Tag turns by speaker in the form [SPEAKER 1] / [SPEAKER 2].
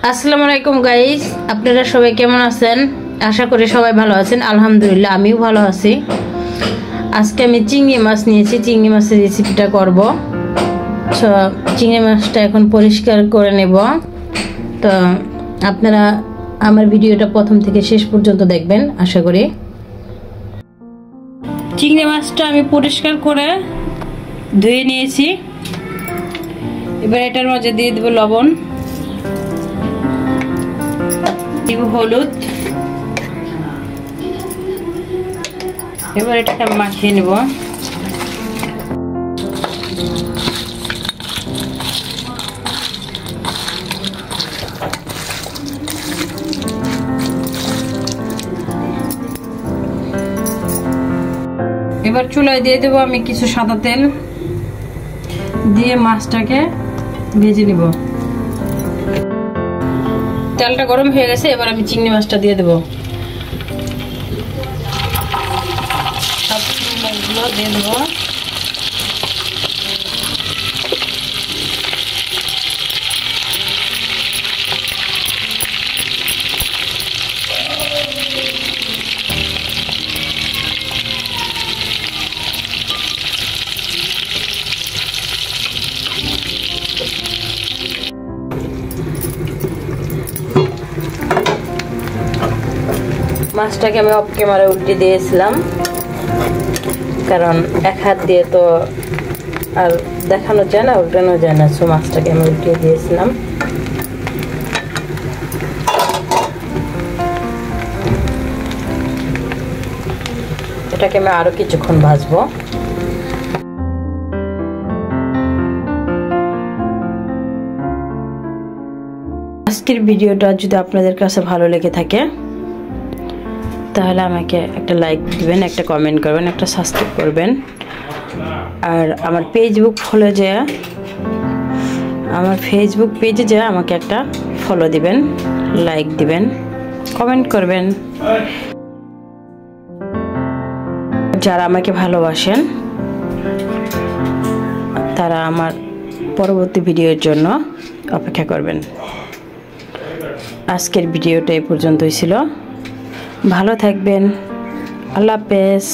[SPEAKER 1] আসসালামু আলাইকুম গাইস, আপনারা সবাই কেমন আছেন? আশা করি সবাই ভালো আছেন। আলহামদুলিল্লাহ আমিও ভালো আছি। আজকে আমি চিংড়ি মাছ নিয়েছি, চিংড়ি মাছের রেসিপিটা করব। তো চিংড়ি মাছটা এখন পরিষ্কার করে নেব। তো আপনারা আমার ভিডিওটা প্রথম থেকে শেষ পর্যন্ত দেখবেন আশা করি। চিংড়ি মাছটা আমি পরিষ্কার করে ধুয়ে নিয়েছি। এবার এটার মাঝে দিয়ে দেব লবণ, দিব হলুদ। এবার এটাকে মাখিয়ে নেব। এবার চুলায় দিয়ে দেবো আমি কিছু সাদা তেল, দিয়ে মাছটাকে ভেজে নিব। তেলটা গরম হয়ে গেছে, এবার আমি চিংড়ি মাছটা দিয়ে দেবো। সব চিংড়ি মাছগুলো দিয়ে দেবো। মাছটাকে আমি অফ ক্যামেরায় উল্টে দিয়েছিলাম, কারণ এক হাত দিয়ে তো আর দেখানো যায় না, উল্টানো যায় না। সো মাছটাকে আমি উল্টিয়ে দিয়েছিলাম। এটাকে আমি আরো কিছুক্ষণ ভাজবো। আজকের ভিডিওটা যদি আপনাদের কাছে ভালো লেগে থাকে তাহলে আমাকে একটা লাইক দিবেন, একটা কমেন্ট করবেন, একটা সাবস্ক্রাইব করবেন। আর আমার ফেসবুক পেজে যা আমাকে একটা ফলো দিবেন, লাইক দিবেন, কমেন্ট করবেন। যারা আমাকে ভালোবাসেন তারা আমার পরবর্তী ভিডিওর জন্য অপেক্ষা করবেন। আজকের ভিডিওটা এই পর্যন্তই ছিল। ভালো থাকবেন। আল্লাহ হাফেজ।